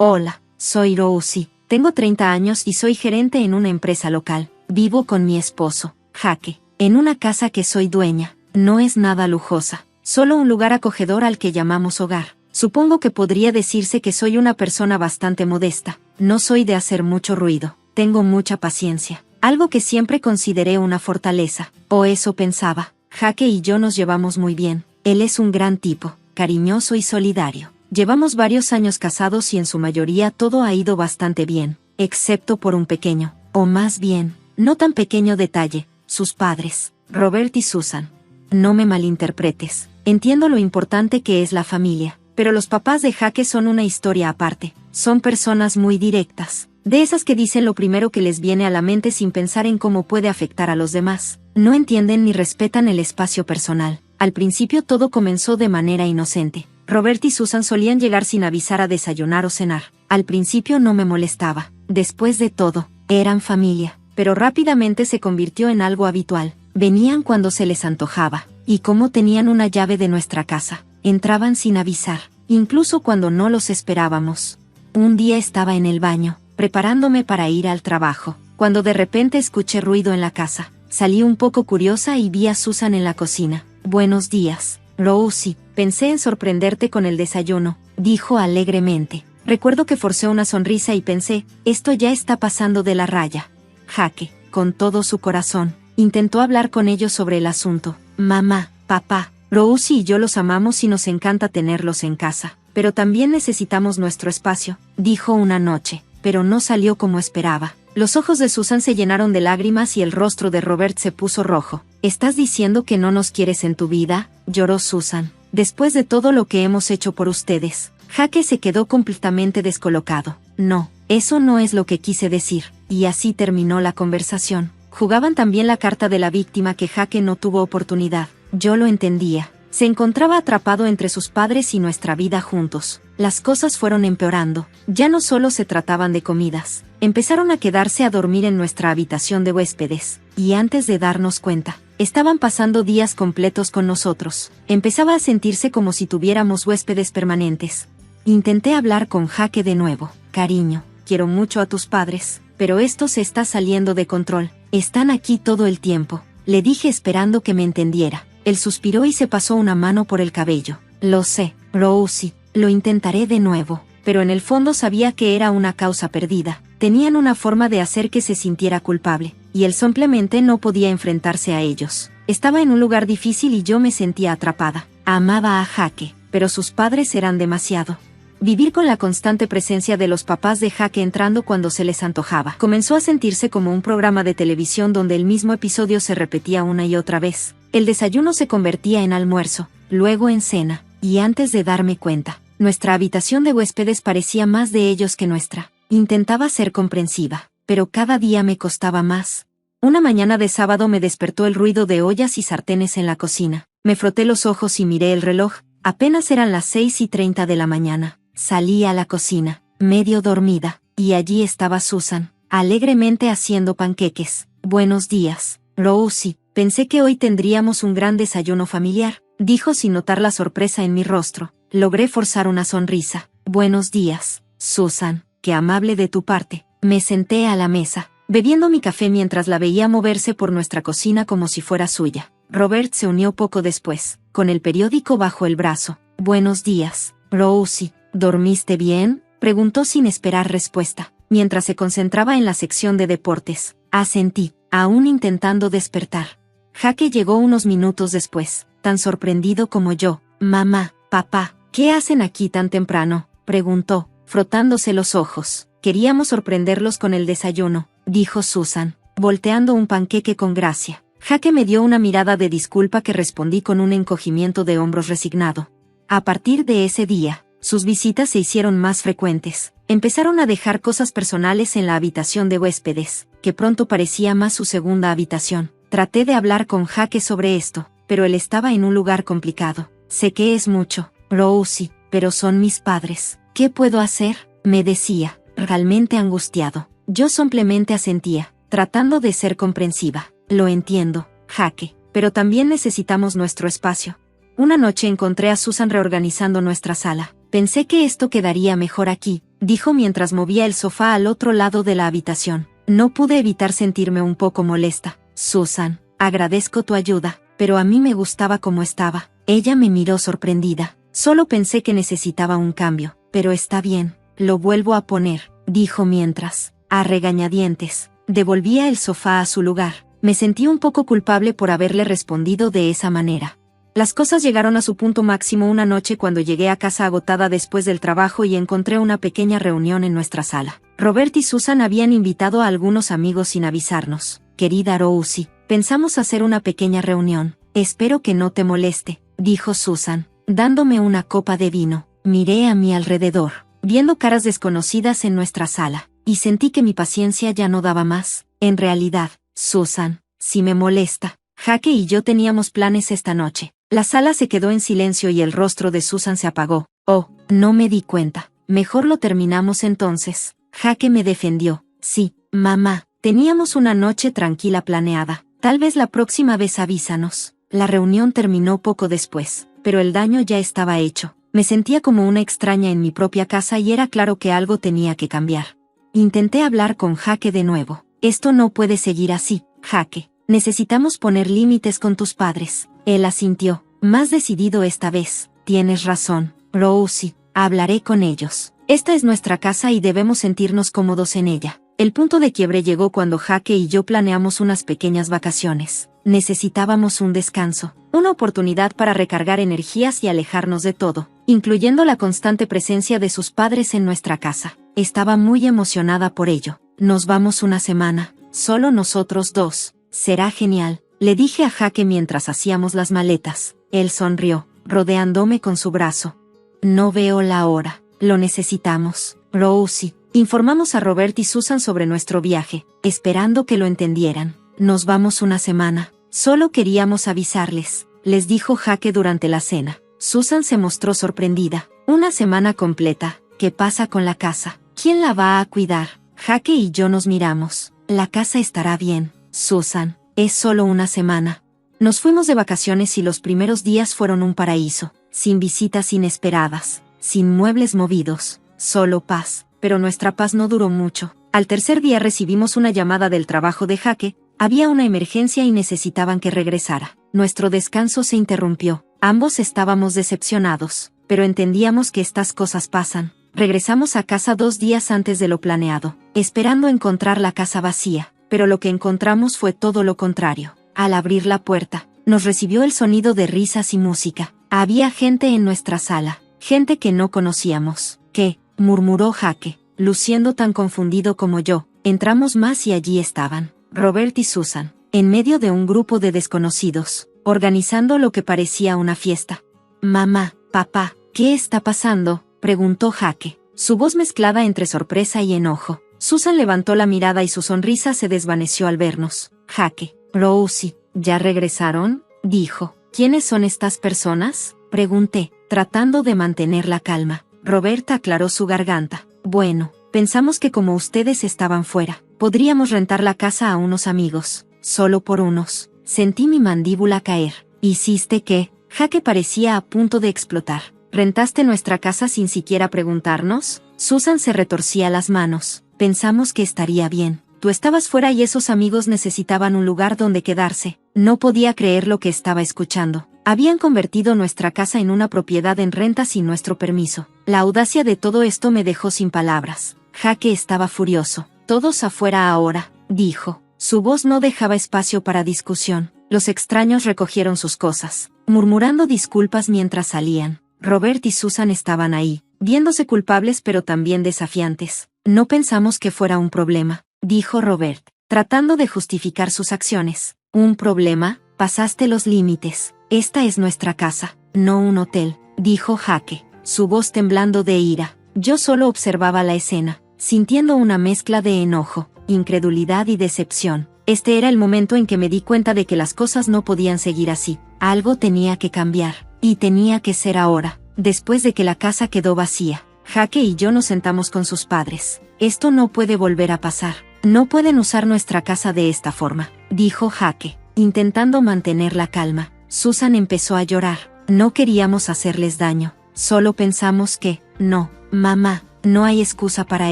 Hola, soy Rosie. Tengo 30 años y soy gerente en una empresa local. Vivo con mi esposo, Jake, en una casa que soy dueña. No es nada lujosa, solo un lugar acogedor al que llamamos hogar. Supongo que podría decirse que soy una persona bastante modesta. No soy de hacer mucho ruido. Tengo mucha paciencia, algo que siempre consideré una fortaleza, o eso pensaba. Jake y yo nos llevamos muy bien. Él es un gran tipo, cariñoso y solidario. Llevamos varios años casados y en su mayoría todo ha ido bastante bien, excepto por un pequeño, o más bien, no tan pequeño detalle: sus padres, Robert y Susan. No me malinterpretes, entiendo lo importante que es la familia, pero los papás de Jake son una historia aparte. Son personas muy directas, de esas que dicen lo primero que les viene a la mente sin pensar en cómo puede afectar a los demás. No entienden ni respetan el espacio personal. Al principio todo comenzó de manera inocente. Robert y Susan solían llegar sin avisar a desayunar o cenar. Al principio no me molestaba. Después de todo, eran familia, pero rápidamente se convirtió en algo habitual. Venían cuando se les antojaba, y como tenían una llave de nuestra casa, entraban sin avisar, incluso cuando no los esperábamos. Un día estaba en el baño, preparándome para ir al trabajo, cuando de repente escuché ruido en la casa. Salí un poco curiosa y vi a Susan en la cocina. «Buenos días, Rosie. Pensé en sorprenderte con el desayuno», dijo alegremente. Recuerdo que forcé una sonrisa y pensé, esto ya está pasando de la raya. Jake, con todo su corazón, intentó hablar con ellos sobre el asunto. «Mamá, papá, Rosie y yo los amamos y nos encanta tenerlos en casa, pero también necesitamos nuestro espacio», dijo una noche, pero no salió como esperaba. Los ojos de Susan se llenaron de lágrimas y el rostro de Robert se puso rojo. «¿Estás diciendo que no nos quieres en tu vida?», lloró Susan. «Después de todo lo que hemos hecho por ustedes». Jake se quedó completamente descolocado. «No, eso no es lo que quise decir». Y así terminó la conversación. Jugaban también la carta de la víctima que Jake no tuvo oportunidad. Yo lo entendía. Se encontraba atrapado entre sus padres y nuestra vida juntos. Las cosas fueron empeorando. Ya no solo se trataban de comidas. Empezaron a quedarse a dormir en nuestra habitación de huéspedes. Y antes de darnos cuenta, estaban pasando días completos con nosotros. Empezaba a sentirse como si tuviéramos huéspedes permanentes. Intenté hablar con Jake de nuevo. «Cariño, quiero mucho a tus padres, pero esto se está saliendo de control. Están aquí todo el tiempo», le dije esperando que me entendiera. Él suspiró y se pasó una mano por el cabello. «Lo sé, Rosie, lo intentaré de nuevo». Pero en el fondo sabía que era una causa perdida. Tenían una forma de hacer que se sintiera culpable, y él simplemente no podía enfrentarse a ellos. Estaba en un lugar difícil y yo me sentía atrapada. Amaba a Jake, pero sus padres eran demasiado. Vivir con la constante presencia de los papás de Jake entrando cuando se les antojaba comenzó a sentirse como un programa de televisión donde el mismo episodio se repetía una y otra vez. El desayuno se convertía en almuerzo, luego en cena, y antes de darme cuenta, nuestra habitación de huéspedes parecía más de ellos que nuestra. Intentaba ser comprensiva, pero cada día me costaba más. Una mañana de sábado me despertó el ruido de ollas y sartenes en la cocina. Me froté los ojos y miré el reloj. Apenas eran las 6:30 de la mañana. Salí a la cocina, medio dormida, y allí estaba Susan, alegremente haciendo panqueques. «Buenos días, Rosie. Pensé que hoy tendríamos un gran desayuno familiar», dijo sin notar la sorpresa en mi rostro. Logré forzar una sonrisa. «Buenos días, Susan. Qué amable de tu parte». Me senté a la mesa, bebiendo mi café mientras la veía moverse por nuestra cocina como si fuera suya. Robert se unió poco después, con el periódico bajo el brazo. «Buenos días, Rosie. ¿Dormiste bien?», preguntó sin esperar respuesta, mientras se concentraba en la sección de deportes. Asentí, aún intentando despertar. Jake llegó unos minutos después, tan sorprendido como yo. «Mamá, papá, ¿qué hacen aquí tan temprano?», preguntó, frotándose los ojos. «Queríamos sorprenderlos con el desayuno», dijo Susan, volteando un panqueque con gracia. Jake me dio una mirada de disculpa que respondí con un encogimiento de hombros resignado. A partir de ese día, sus visitas se hicieron más frecuentes. Empezaron a dejar cosas personales en la habitación de huéspedes, que pronto parecía más su segunda habitación. Traté de hablar con Jake sobre esto, pero él estaba en un lugar complicado. «Sé que es mucho, Rosie, pero son mis padres. ¿Qué puedo hacer?», me decía, realmente angustiado. Yo simplemente asentía, tratando de ser comprensiva. «Lo entiendo, Jake, pero también necesitamos nuestro espacio». Una noche encontré a Susan reorganizando nuestra sala. Pensé que esto quedaría mejor aquí, dijo mientras movía el sofá al otro lado de la habitación. No pude evitar sentirme un poco molesta. Susan, agradezco tu ayuda, pero a mí me gustaba como estaba. Ella me miró sorprendida. Solo pensé que necesitaba un cambio, pero está bien, lo vuelvo a poner, dijo mientras, a regañadientes, devolvía el sofá a su lugar. Me sentí un poco culpable por haberle respondido de esa manera. Las cosas llegaron a su punto máximo una noche cuando llegué a casa agotada después del trabajo y encontré una pequeña reunión en nuestra sala. Robert y Susan habían invitado a algunos amigos sin avisarnos. Querida Rosie, pensamos hacer una pequeña reunión. Espero que no te moleste, dijo Susan, dándome una copa de vino. Miré a mi alrededor, viendo caras desconocidas en nuestra sala, y sentí que mi paciencia ya no daba más. En realidad, Susan, si me molesta, Jake y yo teníamos planes esta noche. La sala se quedó en silencio y el rostro de Susan se apagó. Oh, no me di cuenta. Mejor lo terminamos entonces. Jake me defendió. Sí, mamá, teníamos una noche tranquila planeada. Tal vez la próxima vez avísanos. La reunión terminó poco después, pero el daño ya estaba hecho. Me sentía como una extraña en mi propia casa y era claro que algo tenía que cambiar. Intenté hablar con Jake de nuevo. Esto no puede seguir así, Jake. Necesitamos poner límites con tus padres. Él asintió, más decidido esta vez. Tienes razón, Rosie, hablaré con ellos. Esta es nuestra casa y debemos sentirnos cómodos en ella. El punto de quiebre llegó cuando Jake y yo planeamos unas pequeñas vacaciones. Necesitábamos un descanso, una oportunidad para recargar energías y alejarnos de todo, incluyendo la constante presencia de sus padres en nuestra casa. Estaba muy emocionada por ello. Nos vamos una semana, solo nosotros dos. Será genial, le dije a Jake mientras hacíamos las maletas. Él sonrió, rodeándome con su brazo. No veo la hora, lo necesitamos. Rosie, informamos a Robert y Susan sobre nuestro viaje, esperando que lo entendieran. Nos vamos una semana, solo queríamos avisarles, les dijo Jake durante la cena. Susan se mostró sorprendida. Una semana completa, ¿qué pasa con la casa? ¿Quién la va a cuidar? Jake y yo nos miramos. La casa estará bien, Susan, es solo una semana. Nos fuimos de vacaciones y los primeros días fueron un paraíso, sin visitas inesperadas, sin muebles movidos, solo paz. Pero nuestra paz no duró mucho. Al tercer día recibimos una llamada del trabajo de Jake. Había una emergencia y necesitaban que regresara. Nuestro descanso se interrumpió. Ambos estábamos decepcionados, pero entendíamos que estas cosas pasan. Regresamos a casa 2 días antes de lo planeado, esperando encontrar la casa vacía, pero lo que encontramos fue todo lo contrario. Al abrir la puerta, nos recibió el sonido de risas y música. Había gente en nuestra sala, gente que no conocíamos. ¿Qué?, murmuró Jake, luciendo tan confundido como yo. Entramos más y allí estaban Robert y Susan, en medio de un grupo de desconocidos, organizando lo que parecía una fiesta. Mamá, papá, ¿qué está pasando?, preguntó Jake, su voz mezclada entre sorpresa y enojo. Susan levantó la mirada y su sonrisa se desvaneció al vernos. Jake, Rosie, ¿ya regresaron?, dijo. ¿Quiénes son estas personas?, pregunté, tratando de mantener la calma. Roberta aclaró su garganta. Bueno, pensamos que como ustedes estaban fuera, podríamos rentar la casa a unos amigos, solo por unos. Sentí mi mandíbula caer. ¿Hiciste qué? Jake parecía a punto de explotar. ¿Rentaste nuestra casa sin siquiera preguntarnos? Susan se retorcía las manos. Pensamos que estaría bien. Tú estabas fuera y esos amigos necesitaban un lugar donde quedarse. No podía creer lo que estaba escuchando. Habían convertido nuestra casa en una propiedad en renta sin nuestro permiso. La audacia de todo esto me dejó sin palabras. Jake estaba furioso. Todos afuera ahora, dijo. Su voz no dejaba espacio para discusión. Los extraños recogieron sus cosas, murmurando disculpas mientras salían. Robert y Susan estaban ahí, viéndose culpables pero también desafiantes. No pensamos que fuera un problema, dijo Robert, tratando de justificar sus acciones. ¿Un problema? Pasaste los límites. Esta es nuestra casa, no un hotel, dijo Jake, su voz temblando de ira. Yo solo observaba la escena, sintiendo una mezcla de enojo, incredulidad y decepción. Este era el momento en que me di cuenta de que las cosas no podían seguir así. Algo tenía que cambiar, y tenía que ser ahora. Después de que la casa quedó vacía, Jake y yo nos sentamos con sus padres. Esto no puede volver a pasar. No pueden usar nuestra casa de esta forma, dijo Jake, intentando mantener la calma. Susan empezó a llorar. No queríamos hacerles daño. Solo pensamos que, no, mamá, No hay excusa para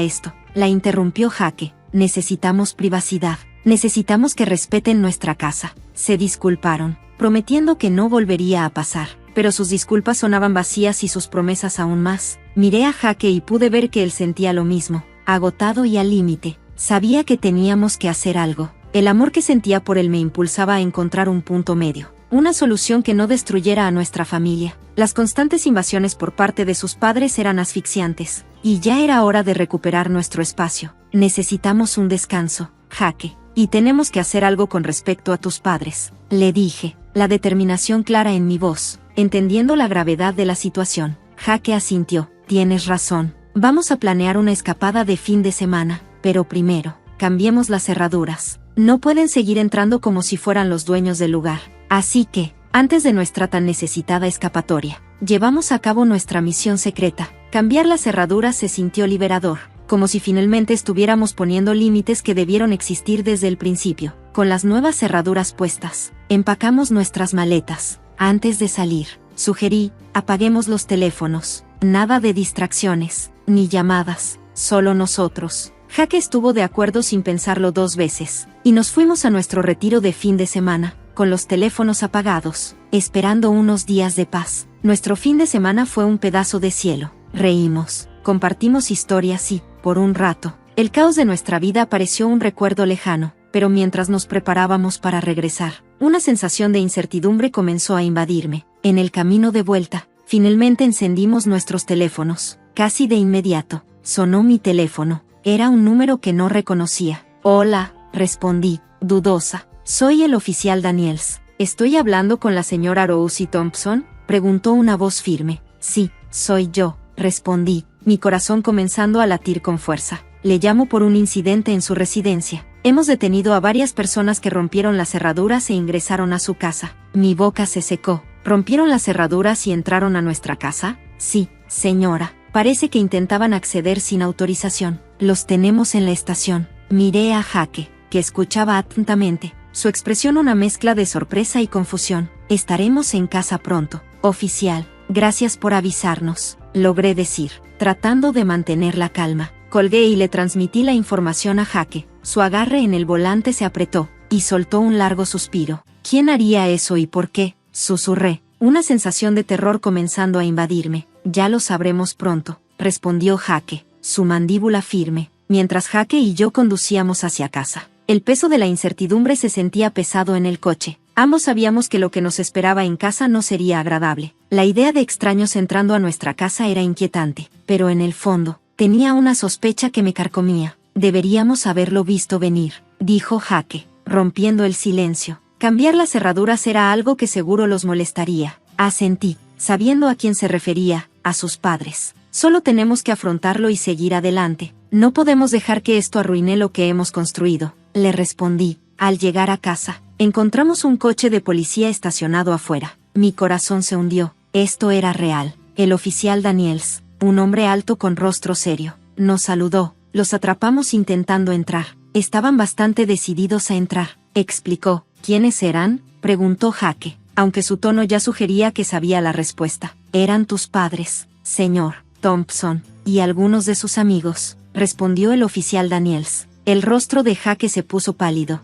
esto, la interrumpió Jaque. Necesitamos privacidad. Necesitamos que respeten nuestra casa. Se disculparon, prometiendo que no volvería a pasar. Pero sus disculpas sonaban vacías y sus promesas aún más. Miré a Jaque y pude ver que él sentía lo mismo, agotado y al límite. Sabía que teníamos que hacer algo. El amor que sentía por él me impulsaba a encontrar un punto medio. Una solución que no destruyera a nuestra familia. Las constantes invasiones por parte de sus padres eran asfixiantes. Y ya era hora de recuperar nuestro espacio. Necesitamos un descanso, Jaque. Y tenemos que hacer algo con respecto a tus padres, le dije, la determinación clara en mi voz, entendiendo la gravedad de la situación. Jaque asintió. Tienes razón. Vamos a planear una escapada de fin de semana, pero primero, cambiemos las cerraduras. No pueden seguir entrando como si fueran los dueños del lugar. Así que, antes de nuestra tan necesitada escapatoria, llevamos a cabo nuestra misión secreta. Cambiar las cerraduras se sintió liberador, como si finalmente estuviéramos poniendo límites que debieron existir desde el principio. Con las nuevas cerraduras puestas, empacamos nuestras maletas. Antes de salir, sugerí, apaguemos los teléfonos. Nada de distracciones, ni llamadas, solo nosotros. Jaque estuvo de acuerdo sin pensarlo 2 veces, y nos fuimos a nuestro retiro de fin de semana, con los teléfonos apagados, esperando unos días de paz. Nuestro fin de semana fue un pedazo de cielo. Reímos, compartimos historias y, por un rato, el caos de nuestra vida pareció un recuerdo lejano, pero mientras nos preparábamos para regresar, una sensación de incertidumbre comenzó a invadirme. En el camino de vuelta, finalmente encendimos nuestros teléfonos. Casi de inmediato, sonó mi teléfono. Era un número que no reconocía. Hola, respondí, dudosa. Soy el oficial Daniels. ¿Estoy hablando con la señora Rosie Thompson?, preguntó una voz firme. Sí, soy yo, respondí, mi corazón comenzando a latir con fuerza. Le llamo por un incidente en su residencia. Hemos detenido a varias personas que rompieron las cerraduras e ingresaron a su casa. Mi boca se secó. ¿Rompieron las cerraduras y entraron a nuestra casa? Sí, señora. Parece que intentaban acceder sin autorización. Los tenemos en la estación. Miré a Jaque, que escuchaba atentamente. Su expresión una mezcla de sorpresa y confusión. Estaremos en casa pronto. Oficial, gracias por avisarnos, logré decir, tratando de mantener la calma. Colgué y le transmití la información a Jaque. Su agarre en el volante se apretó, y soltó un largo suspiro. ¿Quién haría eso y por qué?, susurré, una sensación de terror comenzando a invadirme. Ya lo sabremos pronto, respondió Jaque, su mandíbula firme, mientras Jaque y yo conducíamos hacia casa. El peso de la incertidumbre se sentía pesado en el coche. Ambos sabíamos que lo que nos esperaba en casa no sería agradable. La idea de extraños entrando a nuestra casa era inquietante, pero en el fondo, tenía una sospecha que me carcomía. Deberíamos haberlo visto venir, dijo Jaque, rompiendo el silencio. Cambiar las cerraduras era algo que seguro los molestaría. Asentí, sabiendo a quién se refería, a sus padres. Solo tenemos que afrontarlo y seguir adelante. No podemos dejar que esto arruine lo que hemos construido, le respondí. Al llegar a casa, encontramos un coche de policía estacionado afuera. Mi corazón se hundió. Esto era real. El oficial Daniels, un hombre alto con rostro serio, nos saludó. Los atrapamos intentando entrar. Estaban bastante decididos a entrar, explicó. ¿Quiénes eran?, preguntó Jaque, aunque su tono ya sugería que sabía la respuesta. Eran tus padres, señor Thompson, y algunos de sus amigos, respondió el oficial Daniels. El rostro de Jaque se puso pálido.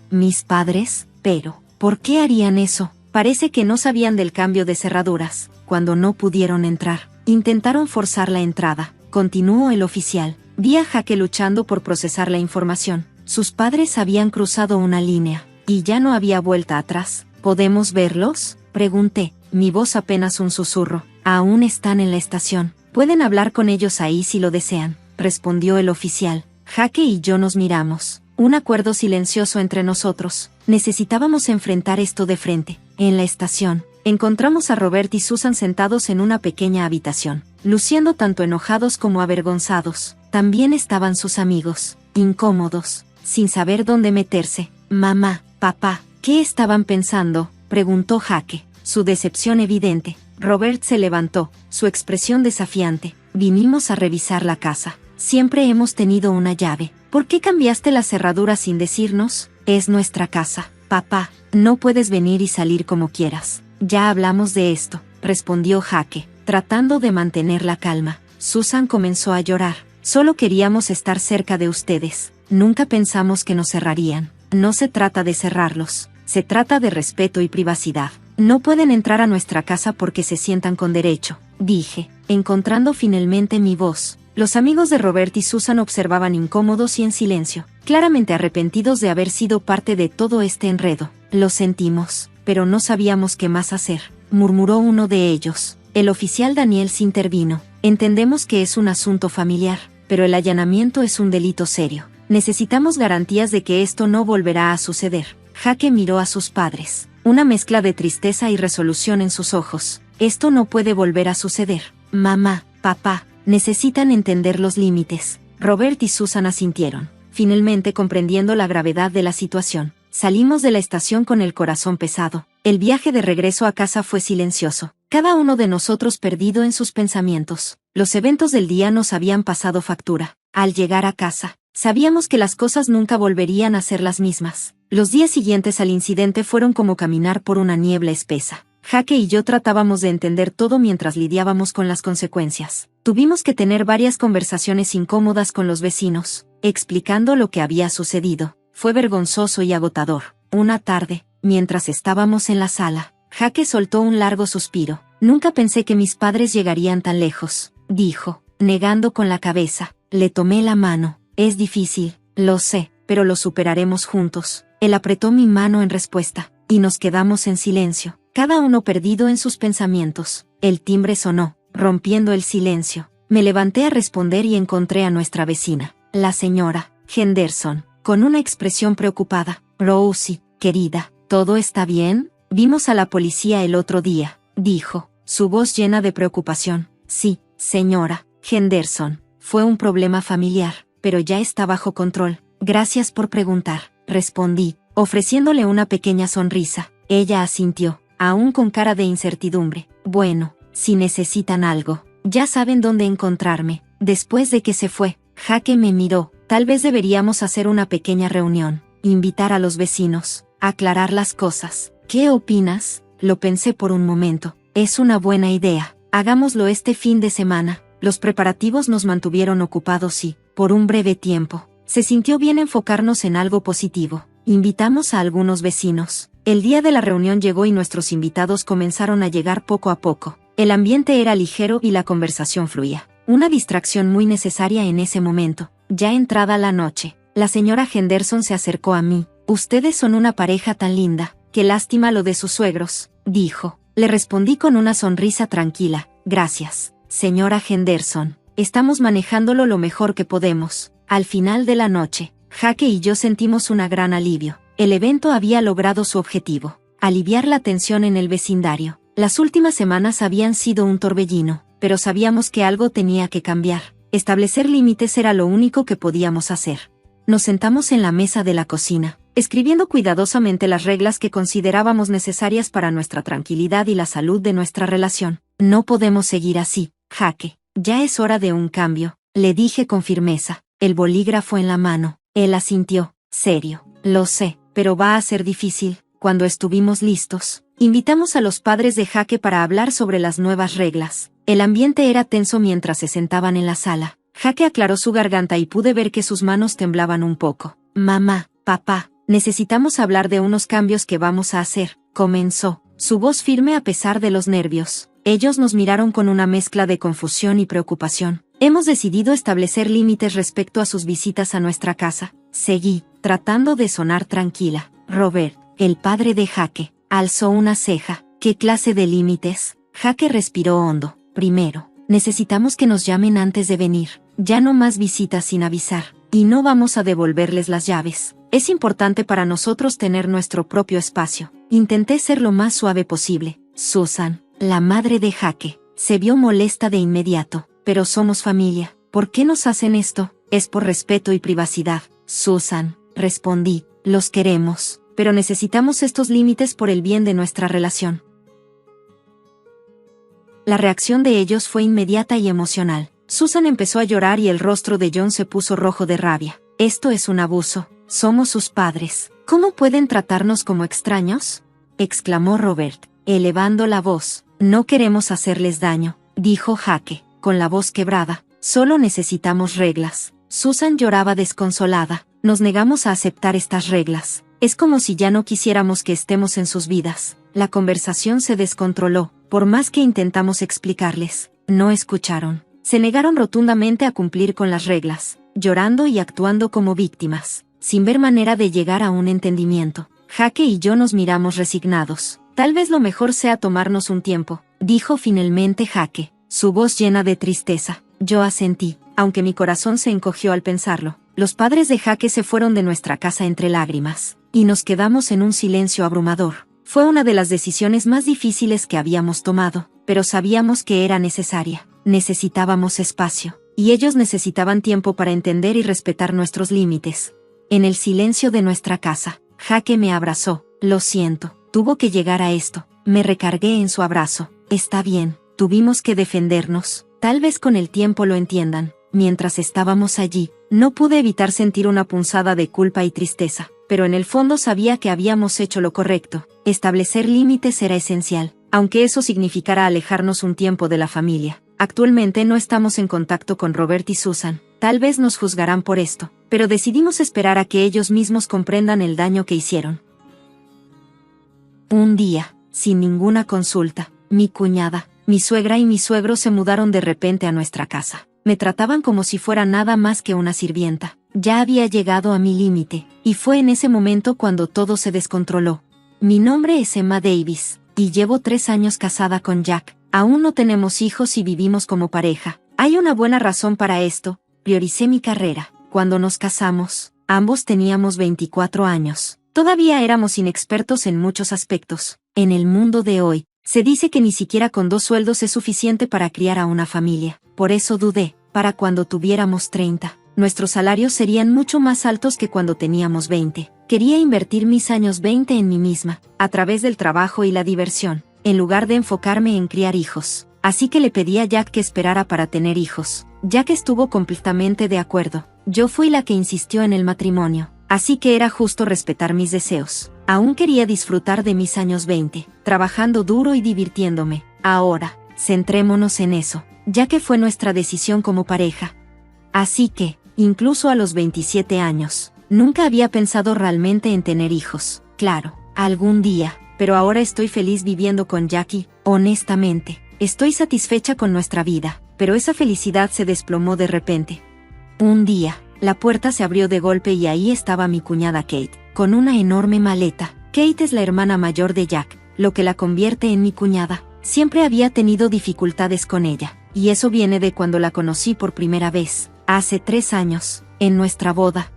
¿Mis padres? Pero, ¿por qué harían eso? Parece que no sabían del cambio de cerraduras. Cuando no pudieron entrar, intentaron forzar la entrada, continuó el oficial. Vi a Jaque luchando por procesar la información. Sus padres habían cruzado una línea, y ya no había vuelta atrás. ¿Podemos verlos?, pregunté, mi voz apenas un susurro. Aún están en la estación. Pueden hablar con ellos ahí si lo desean, respondió el oficial. Jaque y yo nos miramos. Un acuerdo silencioso entre nosotros. Necesitábamos enfrentar esto de frente. En la estación, encontramos a Robert y Susan sentados en una pequeña habitación, luciendo tanto enojados como avergonzados. También estaban sus amigos, incómodos, sin saber dónde meterse. Mamá, papá, ¿qué estaban pensando?, preguntó Jaque, su decepción evidente. Robert se levantó, su expresión desafiante. Vinimos a revisar la casa. Siempre hemos tenido una llave. ¿Por qué cambiaste la cerradura sin decirnos? Es nuestra casa, papá. No puedes venir y salir como quieras. Ya hablamos de esto, respondió Jaque, tratando de mantener la calma. Susan comenzó a llorar. Solo queríamos estar cerca de ustedes. Nunca pensamos que nos cerrarían. No se trata de cerrarlos. Se trata de respeto y privacidad. No pueden entrar a nuestra casa porque se sientan con derecho, dije, encontrando finalmente mi voz. Los amigos de Robert y Susan observaban incómodos y en silencio, claramente arrepentidos de haber sido parte de todo este enredo. Lo sentimos, pero no sabíamos qué más hacer, murmuró uno de ellos. El oficial Daniels intervino. Entendemos que es un asunto familiar, pero el allanamiento es un delito serio. Necesitamos garantías de que esto no volverá a suceder. Jake miró a sus padres. Una mezcla de tristeza y resolución en sus ojos. Esto no puede volver a suceder. Mamá, papá, necesitan entender los límites. Robert y Susan asintieron, finalmente comprendiendo la gravedad de la situación. Salimos de la estación con el corazón pesado. El viaje de regreso a casa fue silencioso. Cada uno de nosotros perdido en sus pensamientos. Los eventos del día nos habían pasado factura. Al llegar a casa, sabíamos que las cosas nunca volverían a ser las mismas. Los días siguientes al incidente fueron como caminar por una niebla espesa. Jake y yo tratábamos de entender todo mientras lidiábamos con las consecuencias. Tuvimos que tener varias conversaciones incómodas con los vecinos, explicando lo que había sucedido. Fue vergonzoso y agotador. Una tarde, mientras estábamos en la sala, Jake soltó un largo suspiro. Nunca pensé que mis padres llegarían tan lejos, dijo, negando con la cabeza. Le tomé la mano. Es difícil, lo sé, pero lo superaremos juntos. Él apretó mi mano en respuesta, y nos quedamos en silencio, cada uno perdido en sus pensamientos. El timbre sonó, rompiendo el silencio. Me levanté a responder y encontré a nuestra vecina, la señora Henderson, con una expresión preocupada. Rosie, querida, ¿todo está bien? Vimos a la policía el otro día, dijo, su voz llena de preocupación. Sí, señora Henderson, fue un problema familiar, pero ya está bajo control. Gracias por preguntar, respondí, ofreciéndole una pequeña sonrisa. Ella asintió, aún con cara de incertidumbre. Bueno, si necesitan algo, ya saben dónde encontrarme. Después de que se fue, Jake me miró. Tal vez deberíamos hacer una pequeña reunión, invitar a los vecinos, aclarar las cosas. ¿Qué opinas? Lo pensé por un momento. Es una buena idea. Hagámoslo este fin de semana. Los preparativos nos mantuvieron ocupados y, por un breve tiempo, se sintió bien enfocarnos en algo positivo. Invitamos a algunos vecinos. El día de la reunión llegó y nuestros invitados comenzaron a llegar poco a poco. El ambiente era ligero y la conversación fluía. Una distracción muy necesaria en ese momento. Ya entrada la noche, la señora Henderson se acercó a mí. Ustedes son una pareja tan linda. Qué lástima lo de sus suegros, dijo. Le respondí con una sonrisa tranquila. Gracias, señora Henderson. Estamos manejándolo lo mejor que podemos. Al final de la noche, Jake y yo sentimos un gran alivio. El evento había logrado su objetivo, aliviar la tensión en el vecindario. Las últimas semanas habían sido un torbellino, pero sabíamos que algo tenía que cambiar. Establecer límites era lo único que podíamos hacer. Nos sentamos en la mesa de la cocina, escribiendo cuidadosamente las reglas que considerábamos necesarias para nuestra tranquilidad y la salud de nuestra relación. No podemos seguir así, Jake. Ya es hora de un cambio, le dije con firmeza. El bolígrafo en la mano. Él asintió. Serio. Lo sé, pero va a ser difícil. Cuando estuvimos listos, invitamos a los padres de Jake para hablar sobre las nuevas reglas. El ambiente era tenso mientras se sentaban en la sala. Jake aclaró su garganta y pude ver que sus manos temblaban un poco. Mamá, papá, necesitamos hablar de unos cambios que vamos a hacer, comenzó, su voz firme a pesar de los nervios. Ellos nos miraron con una mezcla de confusión y preocupación. Hemos decidido establecer límites respecto a sus visitas a nuestra casa. Seguí, tratando de sonar tranquila. Robert, el padre de Jake, alzó una ceja. ¿Qué clase de límites? Jake respiró hondo. Primero, necesitamos que nos llamen antes de venir. Ya no más visitas sin avisar. Y no vamos a devolverles las llaves. Es importante para nosotros tener nuestro propio espacio. Intenté ser lo más suave posible. Susan, la madre de Jake, se vio molesta de inmediato. Pero somos familia. ¿Por qué nos hacen esto? Es por respeto y privacidad. Susan, respondí, los queremos, pero necesitamos estos límites por el bien de nuestra relación. La reacción de ellos fue inmediata y emocional. Susan empezó a llorar y el rostro de John se puso rojo de rabia. Esto es un abuso. Somos sus padres. ¿Cómo pueden tratarnos como extraños? Exclamó Robert, elevando la voz. No queremos hacerles daño, dijo Jake. con la voz quebrada. Solo necesitamos reglas. Susan lloraba desconsolada. Nos negamos a aceptar estas reglas. Es como si ya no quisiéramos que estemos en sus vidas. La conversación se descontroló. Por más que intentamos explicarles, no escucharon. Se negaron rotundamente a cumplir con las reglas, llorando y actuando como víctimas, sin ver manera de llegar a un entendimiento. Jake y yo nos miramos resignados. Tal vez lo mejor sea tomarnos un tiempo, dijo finalmente Jake, su voz llena de tristeza. Yo asentí, aunque mi corazón se encogió al pensarlo. Los padres de Jake se fueron de nuestra casa entre lágrimas, y nos quedamos en un silencio abrumador. Fue una de las decisiones más difíciles que habíamos tomado, pero sabíamos que era necesaria. Necesitábamos espacio, y ellos necesitaban tiempo para entender y respetar nuestros límites. En el silencio de nuestra casa, Jake me abrazó. Lo siento, tuvo que llegar a esto. Me recargué en su abrazo. Está bien, tuvimos que defendernos. Tal vez con el tiempo lo entiendan. Mientras estábamos allí, no pude evitar sentir una punzada de culpa y tristeza, pero en el fondo sabía que habíamos hecho lo correcto. Establecer límites era esencial, aunque eso significara alejarnos un tiempo de la familia. Actualmente no estamos en contacto con Robert y Susan. Tal vez nos juzgarán por esto, pero decidimos esperar a que ellos mismos comprendan el daño que hicieron. Un día, sin ninguna consulta, mi cuñada, mi suegra y mi suegro se mudaron de repente a nuestra casa. Me trataban como si fuera nada más que una sirvienta. Ya había llegado a mi límite, y fue en ese momento cuando todo se descontroló. Mi nombre es Emma Davis, y llevo 3 años casada con Jack. Aún no tenemos hijos y vivimos como pareja. Hay una buena razón para esto. Prioricé mi carrera. Cuando nos casamos, ambos teníamos 24 años. Todavía éramos inexpertos en muchos aspectos. En el mundo de hoy, se dice que ni siquiera con 2 sueldos es suficiente para criar a una familia. Por eso dudé. Para cuando tuviéramos 30, nuestros salarios serían mucho más altos que cuando teníamos 20. Quería invertir mis años 20 en mí misma, a través del trabajo y la diversión, en lugar de enfocarme en criar hijos. Así que le pedí a Jack que esperara para tener hijos. Jack estuvo completamente de acuerdo. Yo fui la que insistió en el matrimonio, así que era justo respetar mis deseos. Aún quería disfrutar de mis años 20, trabajando duro y divirtiéndome. Ahora, centrémonos en eso, ya que fue nuestra decisión como pareja. Así que, incluso a los 27 años, nunca había pensado realmente en tener hijos. Claro, algún día, pero ahora estoy feliz viviendo con Jackie. Honestamente, estoy satisfecha con nuestra vida, pero esa felicidad se desplomó de repente. Un día, la puerta se abrió de golpe y ahí estaba mi cuñada Kate, con una enorme maleta. Kate es la hermana mayor de Jack, lo que la convierte en mi cuñada. Siempre había tenido dificultades con ella, y eso viene de cuando la conocí por primera vez, hace 3 años, en nuestra boda.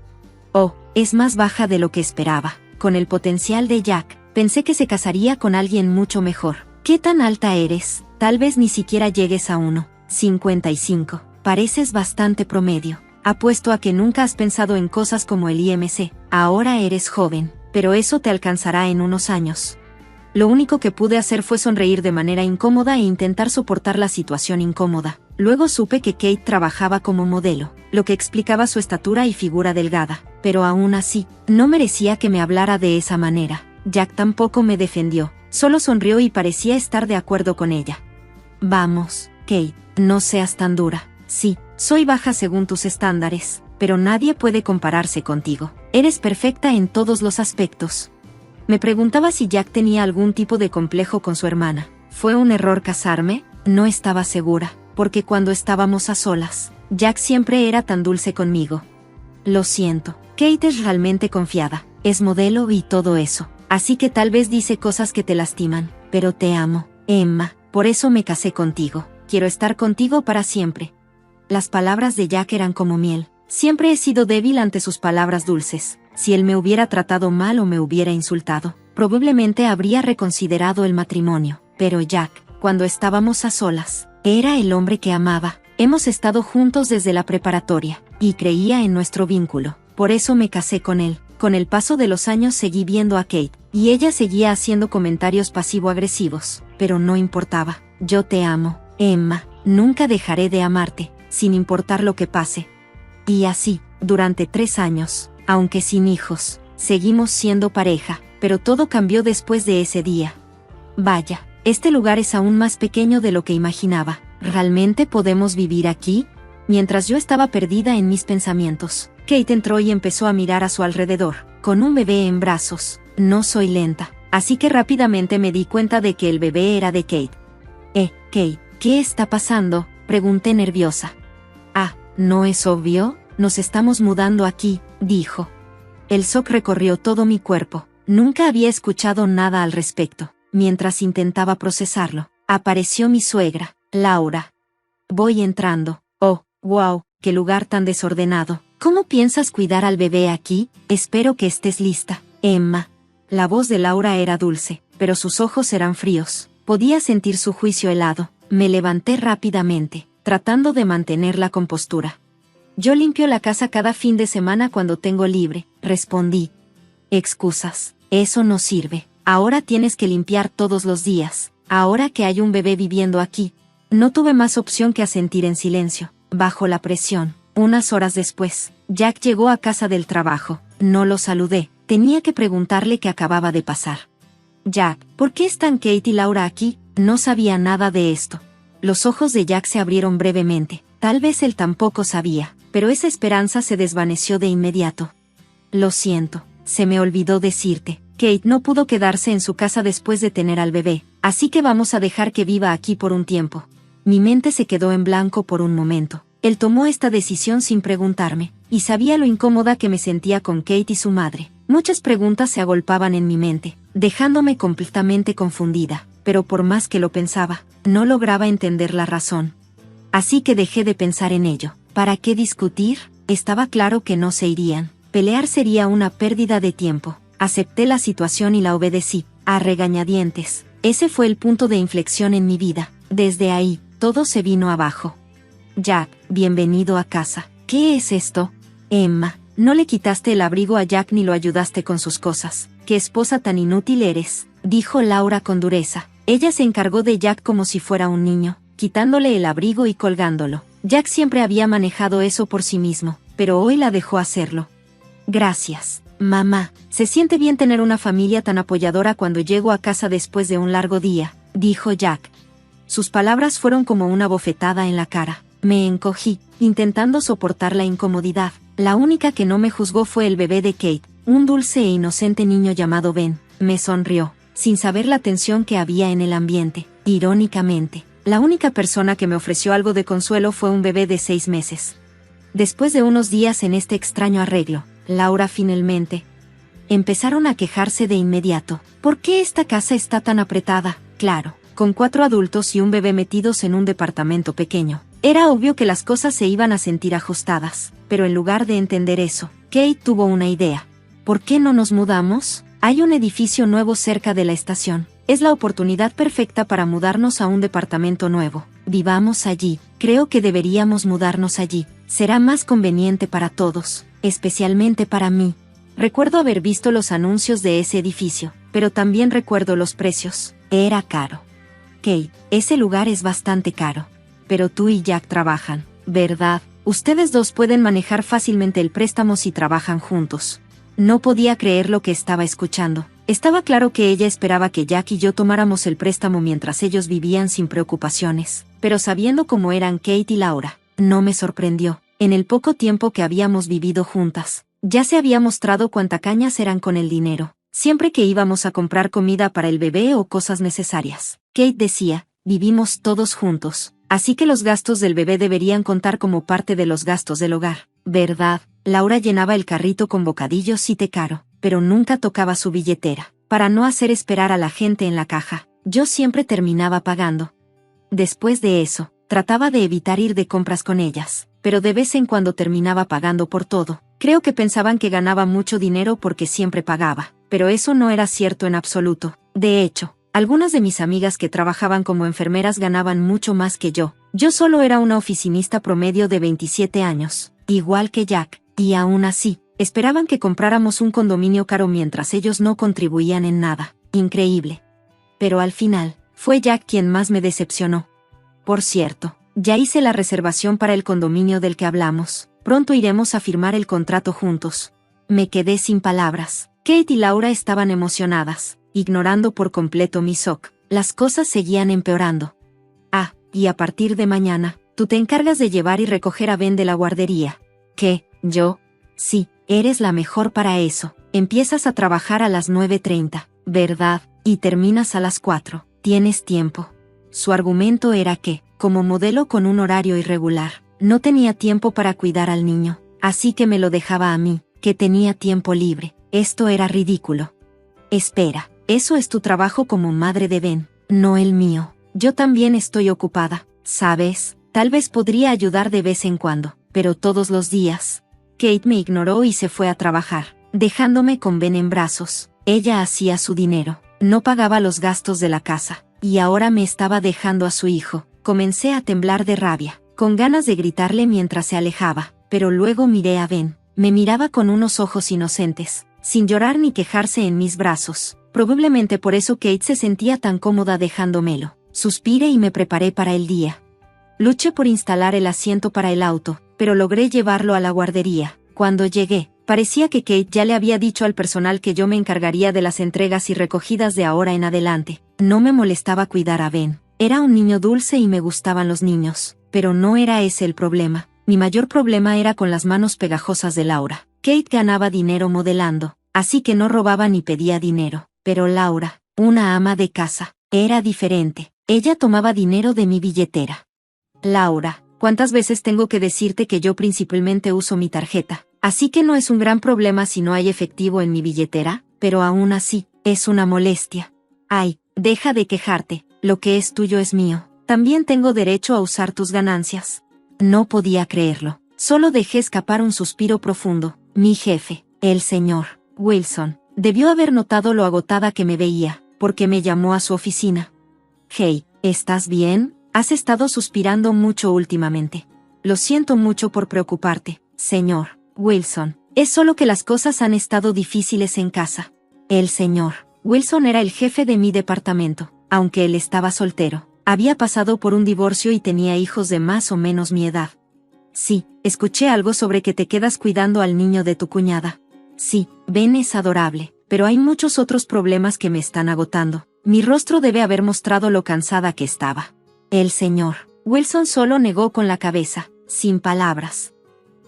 Oh, es más baja de lo que esperaba. Con el potencial de Jack, pensé que se casaría con alguien mucho mejor. ¿Qué tan alta eres? Tal vez ni siquiera llegues a 1,55. Pareces bastante promedio. Apuesto a que nunca has pensado en cosas como el IMC. Ahora eres joven, pero eso te alcanzará en unos años. Lo único que pude hacer fue sonreír de manera incómoda e intentar soportar la situación incómoda. Luego supe que Kate trabajaba como modelo, lo que explicaba su estatura y figura delgada, pero aún así, no merecía que me hablara de esa manera. Jack tampoco me defendió, solo sonrió y parecía estar de acuerdo con ella. Vamos, Kate, no seas tan dura. Sí, soy baja según tus estándares, pero nadie puede compararse contigo. Eres perfecta en todos los aspectos. Me preguntaba si Jack tenía algún tipo de complejo con su hermana. ¿Fue un error casarme? No estaba segura, porque cuando estábamos a solas, Jack siempre era tan dulce conmigo. Lo siento, Kate es realmente confiada, es modelo y todo eso, así que tal vez dice cosas que te lastiman, pero te amo, Emma, por eso me casé contigo, quiero estar contigo para siempre. Las palabras de Jack eran como miel. Siempre he sido débil ante sus palabras dulces. Si él me hubiera tratado mal o me hubiera insultado, probablemente habría reconsiderado el matrimonio. Pero Jack, cuando estábamos a solas, era el hombre que amaba. Hemos estado juntos desde la preparatoria, y creía en nuestro vínculo. Por eso me casé con él. Con el paso de los años seguí viendo a Kate, y ella seguía haciendo comentarios pasivo-agresivos, pero no importaba. Yo te amo, Emma, nunca dejaré de amarte, sin importar lo que pase. Y así, durante 3 años, aunque sin hijos, seguimos siendo pareja, pero todo cambió después de ese día. Vaya, este lugar es aún más pequeño de lo que imaginaba. ¿realmente podemos vivir aquí? Mientras yo estaba perdida en mis pensamientos, Kate entró y empezó a mirar a su alrededor, con un bebé en brazos. No soy lenta, así que rápidamente me di cuenta de que el bebé era de Kate. Kate, ¿qué está pasando?, pregunté nerviosa. Ah, ¿no es obvio? Nos estamos mudando aquí, dijo. El shock recorrió todo mi cuerpo. Nunca había escuchado nada al respecto. Mientras intentaba procesarlo, apareció mi suegra, Laura. Voy entrando. Oh, wow, qué lugar tan desordenado. ¿Cómo piensas cuidar al bebé aquí? Espero que estés lista, Emma. La voz de Laura era dulce, pero sus ojos eran fríos. Podía sentir su juicio helado. Me levanté rápidamente, tratando de mantener la compostura. Yo limpio la casa cada fin de semana cuando tengo libre, respondí. Excusas, eso no sirve. Ahora tienes que limpiar todos los días. Ahora que hay un bebé viviendo aquí. No tuve más opción que asentir en silencio, bajo la presión. Unas horas después, Jack llegó a casa del trabajo. No lo saludé. Tenía que preguntarle qué acababa de pasar. Jack, ¿por qué están Kate y Laura aquí? No sabía nada de esto. Los ojos de Jack se abrieron brevemente. Tal vez él tampoco sabía, pero esa esperanza se desvaneció de inmediato. Lo siento, se me olvidó decirte. Kate no pudo quedarse en su casa después de tener al bebé, así que vamos a dejar que viva aquí por un tiempo. Mi mente se quedó en blanco por un momento. Él tomó esta decisión sin preguntarme, y sabía lo incómoda que me sentía con Kate y su madre. Muchas preguntas se agolpaban en mi mente, dejándome completamente confundida, pero por más que lo pensaba, no lograba entender la razón. Así que dejé de pensar en ello. ¿Para qué discutir? Estaba claro que no se irían. Pelear sería una pérdida de tiempo. Acepté la situación y la obedecí, a regañadientes. Ese fue el punto de inflexión en mi vida. Desde ahí, todo se vino abajo. Jack, bienvenido a casa. ¿Qué es esto? Emma, no le quitaste el abrigo a Jack ni lo ayudaste con sus cosas. ¿Qué esposa tan inútil eres?, dijo Laura con dureza. Ella se encargó de Jack como si fuera un niño, quitándole el abrigo y colgándolo. Jack siempre había manejado eso por sí mismo, pero hoy la dejó hacerlo. Gracias, mamá. Se siente bien tener una familia tan apoyadora cuando llego a casa después de un largo día, dijo Jack. Sus palabras fueron como una bofetada en la cara. Me encogí, intentando soportar la incomodidad. La única que no me juzgó fue el bebé de Kate, un dulce e inocente niño llamado Ben. Me sonrió, sin saber la tensión que había en el ambiente. Irónicamente, la única persona que me ofreció algo de consuelo fue un bebé de 6 meses. Después de unos días en este extraño arreglo, Laura finalmente empezaron a quejarse de inmediato. ¿Por qué esta casa está tan apretada? Claro, con 4 adultos y un bebé metidos en un departamento pequeño. Era obvio que las cosas se iban a sentir ajustadas, pero en lugar de entender eso, Kate tuvo una idea. ¿Por qué no nos mudamos? Hay un edificio nuevo cerca de la estación. Es la oportunidad perfecta para mudarnos a un departamento nuevo. Vivamos allí. Creo que deberíamos mudarnos allí. Será más conveniente para todos, especialmente para mí. Recuerdo haber visto los anuncios de ese edificio, pero también recuerdo los precios. Era caro. Kate, ese lugar es bastante caro. Pero tú y Jack trabajan, ¿verdad? Ustedes dos pueden manejar fácilmente el préstamo si trabajan juntos. No podía creer lo que estaba escuchando. Estaba claro que ella esperaba que Jack y yo tomáramos el préstamo mientras ellos vivían sin preocupaciones, pero sabiendo cómo eran Kate y Laura, no me sorprendió. En el poco tiempo que habíamos vivido juntas, ya se había mostrado cuán tacañas eran con el dinero. Siempre que íbamos a comprar comida para el bebé o cosas necesarias, Kate decía, vivimos todos juntos, así que los gastos del bebé deberían contar como parte de los gastos del hogar, ¿verdad? Laura llenaba el carrito con bocadillos y té caro, pero nunca tocaba su billetera, para no hacer esperar a la gente en la caja. Yo siempre terminaba pagando. Después de eso, trataba de evitar ir de compras con ellas, pero de vez en cuando terminaba pagando por todo. Creo que pensaban que ganaba mucho dinero porque siempre pagaba, pero eso no era cierto en absoluto. De hecho, algunas de mis amigas que trabajaban como enfermeras ganaban mucho más que yo. Yo solo era una oficinista promedio de 27 años, igual que Jack, y aún así, esperaban que compráramos un condominio caro mientras ellos no contribuían en nada. Increíble. Pero al final, fue Jack quien más me decepcionó. Por cierto, ya hice la reservación para el condominio del que hablamos. Pronto iremos a firmar el contrato juntos. Me quedé sin palabras. Kate y Laura estaban emocionadas, ignorando por completo mi shock. Las cosas seguían empeorando. Ah, y a partir de mañana, tú te encargas de llevar y recoger a Ben de la guardería. ¿Qué? ¿Yo? Sí, eres la mejor para eso. Empiezas a trabajar a las 9:30, ¿verdad? Y terminas a las 4. Tienes tiempo. Su argumento era que, como modelo con un horario irregular, no tenía tiempo para cuidar al niño, así que me lo dejaba a mí, que tenía tiempo libre. Esto era ridículo. Espera, eso es tu trabajo como madre de Ben, no el mío. Yo también estoy ocupada, ¿sabes? Tal vez podría ayudar de vez en cuando, pero todos los días. Kate me ignoró y se fue a trabajar, dejándome con Ben en brazos. Ella hacía su dinero, no pagaba los gastos de la casa, y ahora me estaba dejando a su hijo. Comencé a temblar de rabia, con ganas de gritarle mientras se alejaba, pero luego miré a Ben. Me miraba con unos ojos inocentes, sin llorar ni quejarse en mis brazos. Probablemente por eso Kate se sentía tan cómoda dejándomelo. Suspiré y me preparé para el día. Luché por instalar el asiento para el auto, pero logré llevarlo a la guardería. Cuando llegué, parecía que Kate ya le había dicho al personal que yo me encargaría de las entregas y recogidas de ahora en adelante. No me molestaba cuidar a Ben. Era un niño dulce y me gustaban los niños, pero no era ese el problema. Mi mayor problema era con las manos pegajosas de Laura. Kate ganaba dinero modelando, así que no robaba ni pedía dinero. Pero Laura, una ama de casa, era diferente. Ella tomaba dinero de mi billetera. Laura, ¿cuántas veces tengo que decirte que yo principalmente uso mi tarjeta? Así que no es un gran problema si no hay efectivo en mi billetera, pero aún así, es una molestia. Ay, deja de quejarte, lo que es tuyo es mío. También tengo derecho a usar tus ganancias. No podía creerlo. Solo dejé escapar un suspiro profundo. Mi jefe, el señor Wilson, debió haber notado lo agotada que me veía, porque me llamó a su oficina. Hey, ¿estás bien? Has estado suspirando mucho últimamente. Lo siento mucho por preocuparte, señor Wilson. Es solo que las cosas han estado difíciles en casa. El señor Wilson era el jefe de mi departamento, aunque él estaba soltero. Había pasado por un divorcio y tenía hijos de más o menos mi edad. Sí, escuché algo sobre que te quedas cuidando al niño de tu cuñada. Sí, Ben es adorable, pero hay muchos otros problemas que me están agotando. Mi rostro debe haber mostrado lo cansada que estaba. El señor Wilson solo negó con la cabeza, sin palabras.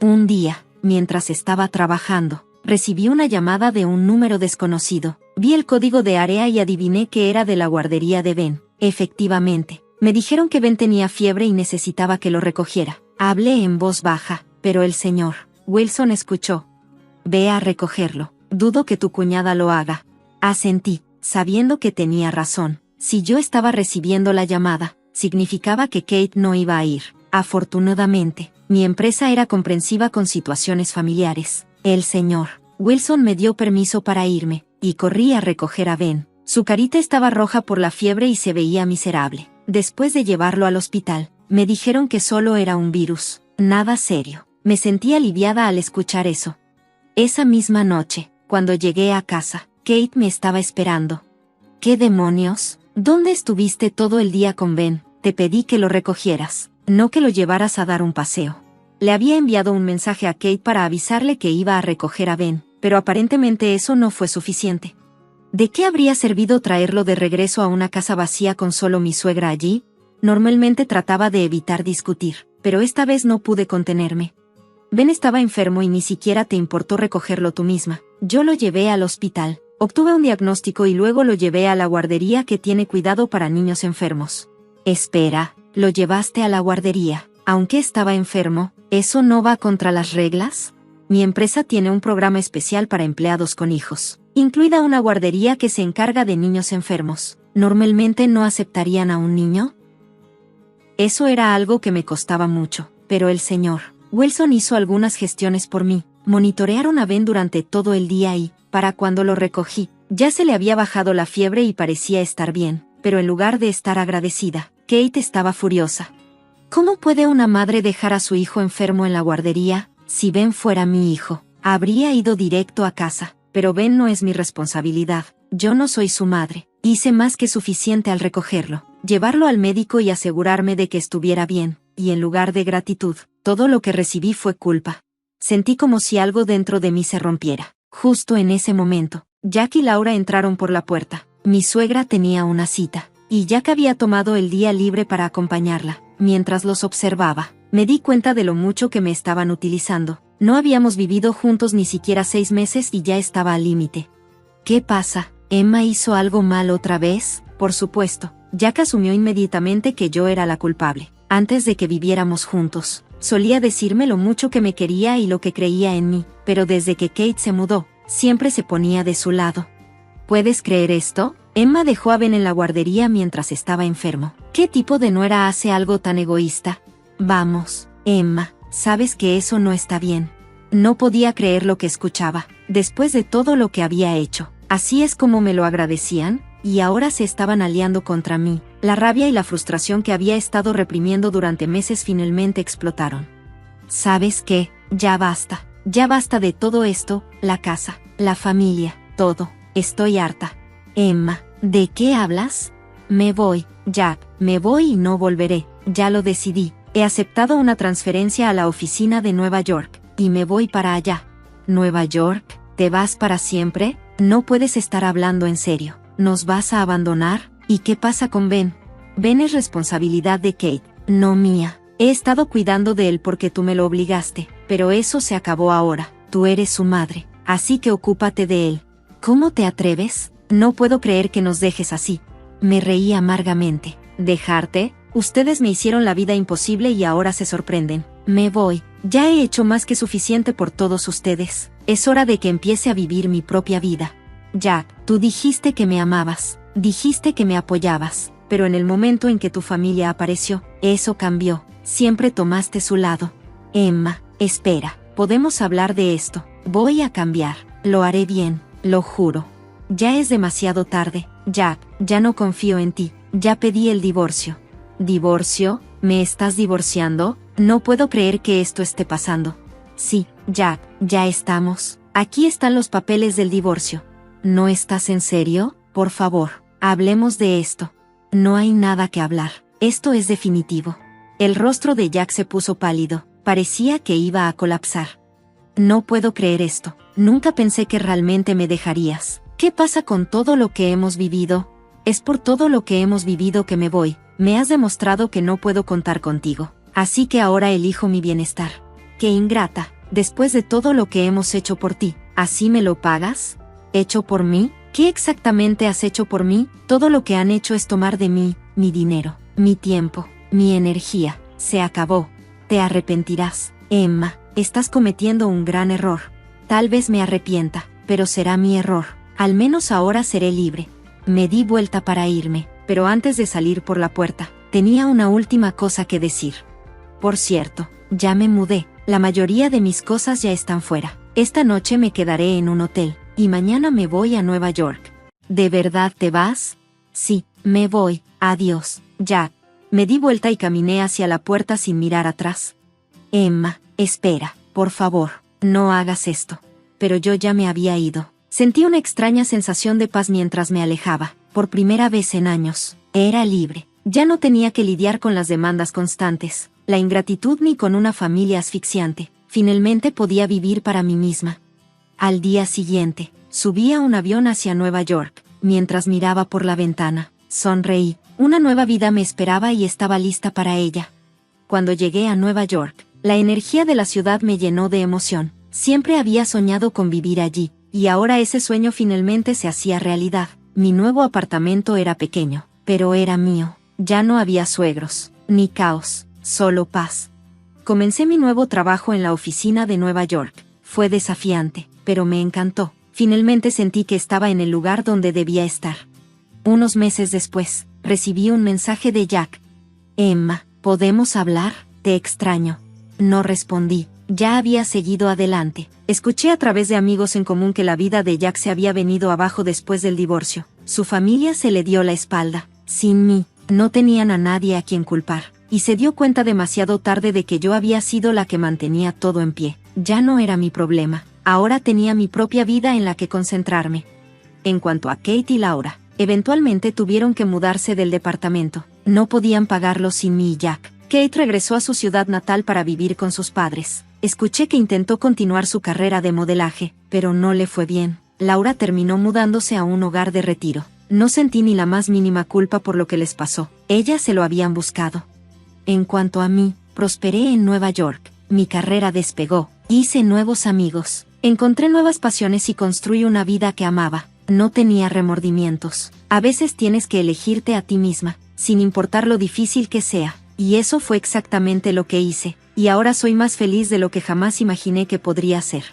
Un día, mientras estaba trabajando, recibí una llamada de un número desconocido. Vi el código de área y adiviné que era de la guardería de Ben. Efectivamente, me dijeron que Ben tenía fiebre y necesitaba que lo recogiera. Hablé en voz baja, pero el señor Wilson escuchó. Ve a recogerlo. Dudo que tu cuñada lo haga. Asentí, sabiendo que tenía razón. Si yo estaba recibiendo la llamada, significaba que Kate no iba a ir. Afortunadamente, mi empresa era comprensiva con situaciones familiares. El señor Wilson me dio permiso para irme, y corrí a recoger a Ben. Su carita estaba roja por la fiebre y se veía miserable. Después de llevarlo al hospital, me dijeron que solo era un virus. Nada serio. Me sentí aliviada al escuchar eso. Esa misma noche, cuando llegué a casa, Kate me estaba esperando. ¿Qué demonios? ¿Dónde estuviste todo el día con Ben? Te pedí que lo recogieras, no que lo llevaras a dar un paseo. Le había enviado un mensaje a Kate para avisarle que iba a recoger a Ben, pero aparentemente eso no fue suficiente. ¿De qué habría servido traerlo de regreso a una casa vacía con solo mi suegra allí? Normalmente trataba de evitar discutir, pero esta vez no pude contenerme. Ben estaba enfermo y ni siquiera te importó recogerlo tú misma. Yo lo llevé al hospital, obtuve un diagnóstico y luego lo llevé a la guardería que tiene cuidado para niños enfermos. Espera, ¿lo llevaste a la guardería, aunque estaba enfermo? ¿Eso no va contra las reglas? Mi empresa tiene un programa especial para empleados con hijos, incluida una guardería que se encarga de niños enfermos. ¿Normalmente no aceptarían a un niño? Eso era algo que me costaba mucho, pero el señor Wilson hizo algunas gestiones por mí. Monitorearon a Ben durante todo el día y, para cuando lo recogí, ya se le había bajado la fiebre y parecía estar bien, pero en lugar de estar agradecida, Kate estaba furiosa. ¿Cómo puede una madre dejar a su hijo enfermo en la guardería? Si Ben fuera mi hijo, habría ido directo a casa, pero Ben no es mi responsabilidad. Yo no soy su madre. Hice más que suficiente al recogerlo, llevarlo al médico y asegurarme de que estuviera bien, y en lugar de gratitud, todo lo que recibí fue culpa. Sentí como si algo dentro de mí se rompiera. Justo en ese momento, Jack y Laura entraron por la puerta. Mi suegra tenía una cita. y Jack había tomado el día libre para acompañarla. Mientras los observaba, me di cuenta de lo mucho que me estaban utilizando. No habíamos vivido juntos ni siquiera 6 meses y ya estaba al límite. ¿Qué pasa? ¿Emma hizo algo mal otra vez? Por supuesto, Jack asumió inmediatamente que yo era la culpable. Antes de que viviéramos juntos, solía decirme lo mucho que me quería y lo que creía en mí, pero desde que Kate se mudó, siempre se ponía de su lado. ¿Puedes creer esto? Emma dejó a Ben en la guardería mientras estaba enfermo. ¿Qué tipo de nuera hace algo tan egoísta? Vamos, Emma, sabes que eso no está bien. No podía creer lo que escuchaba, después de todo lo que había hecho. Así es como me lo agradecían, y ahora se estaban aliando contra mí. La rabia y la frustración que había estado reprimiendo durante meses finalmente explotaron. ¿Sabes qué? Ya basta. Ya basta de todo esto, la casa, la familia, todo. Estoy harta. Emma, ¿de qué hablas? Me voy, Jack, me voy y no volveré. Ya lo decidí. He aceptado una transferencia a la oficina de Nueva York, y me voy para allá. ¿Nueva York? ¿Te vas para siempre? No puedes estar hablando en serio. ¿Nos vas a abandonar? ¿Y qué pasa con Ben? Ben es responsabilidad de Kate, no mía. He estado cuidando de él porque tú me lo obligaste, pero eso se acabó ahora. Tú eres su madre, así que ocúpate de él. ¿Cómo te atreves? No puedo creer que nos dejes así. Me reí amargamente. ¿Dejarte? Ustedes me hicieron la vida imposible y ahora se sorprenden. Me voy. Ya he hecho más que suficiente por todos ustedes. Es hora de que empiece a vivir mi propia vida. Jack, tú dijiste que me amabas. Dijiste que me apoyabas. Pero en el momento en que tu familia apareció, eso cambió. Siempre tomaste su lado. Emma, espera. Podemos hablar de esto. Voy a cambiar. Lo haré bien. Lo juro. Ya es demasiado tarde, Jack, ya no confío en ti, ya pedí el divorcio. ¿Divorcio? ¿Me estás divorciando? No puedo creer que esto esté pasando. Sí, Jack, ya estamos. Aquí están los papeles del divorcio. ¿No estás en serio? Por favor, hablemos de esto. No hay nada que hablar, esto es definitivo. El rostro de Jack se puso pálido, parecía que iba a colapsar. No puedo creer esto, nunca pensé que realmente me dejarías. ¿Qué pasa con todo lo que hemos vivido? Es por todo lo que hemos vivido que me voy. Me has demostrado que no puedo contar contigo. Así que ahora elijo mi bienestar. ¡Qué ingrata! Después de todo lo que hemos hecho por ti, ¿así me lo pagas? ¿Hecho por mí? ¿Qué exactamente has hecho por mí? Todo lo que han hecho es tomar de mí, mi dinero, mi tiempo, mi energía. Se acabó. Te arrepentirás. Emma, estás cometiendo un gran error. Tal vez me arrepienta, pero será mi error. Al menos ahora seré libre. Me di vuelta para irme, pero antes de salir por la puerta, tenía una última cosa que decir. Por cierto, ya me mudé, la mayoría de mis cosas ya están fuera. Esta noche me quedaré en un hotel, y mañana me voy a Nueva York. ¿De verdad te vas? Sí, me voy, adiós, Jack. Me di vuelta y caminé hacia la puerta sin mirar atrás. Emma, espera, por favor, no hagas esto. Pero yo ya me había ido. Sentí una extraña sensación de paz mientras me alejaba. Por primera vez en años, era libre. Ya no tenía que lidiar con las demandas constantes, la ingratitud ni con una familia asfixiante. Finalmente podía vivir para mí misma. Al día siguiente, subí a un avión hacia Nueva York. Mientras miraba por la ventana, sonreí. Una nueva vida me esperaba y estaba lista para ella. Cuando llegué a Nueva York, la energía de la ciudad me llenó de emoción. Siempre había soñado con vivir allí, y ahora ese sueño finalmente se hacía realidad. Mi nuevo apartamento era pequeño, pero era mío. Ya no había suegros, ni caos, solo paz. Comencé mi nuevo trabajo en la oficina de Nueva York. Fue desafiante, pero me encantó. Finalmente sentí que estaba en el lugar donde debía estar. Unos meses después, recibí un mensaje de Jack. Emma, ¿podemos hablar? Te extraño. No respondí. Ya había seguido adelante. Escuché a través de amigos en común que la vida de Jack se había venido abajo después del divorcio. Su familia se le dio la espalda. Sin mí, no tenían a nadie a quien culpar. Y se dio cuenta demasiado tarde de que yo había sido la que mantenía todo en pie. Ya no era mi problema. Ahora tenía mi propia vida en la que concentrarme. En cuanto a Kate y Laura, eventualmente tuvieron que mudarse del departamento. No podían pagarlo sin mí y Jack. Kate regresó a su ciudad natal para vivir con sus padres. Escuché que intentó continuar su carrera de modelaje, pero no le fue bien. Laura terminó mudándose a un hogar de retiro. No sentí ni la más mínima culpa por lo que les pasó. Ellas se lo habían buscado. En cuanto a mí, prosperé en Nueva York. Mi carrera despegó. Hice nuevos amigos. Encontré nuevas pasiones y construí una vida que amaba. No tenía remordimientos. A veces tienes que elegirte a ti misma, sin importar lo difícil que sea. Y eso fue exactamente lo que hice. Y ahora soy más feliz de lo que jamás imaginé que podría ser.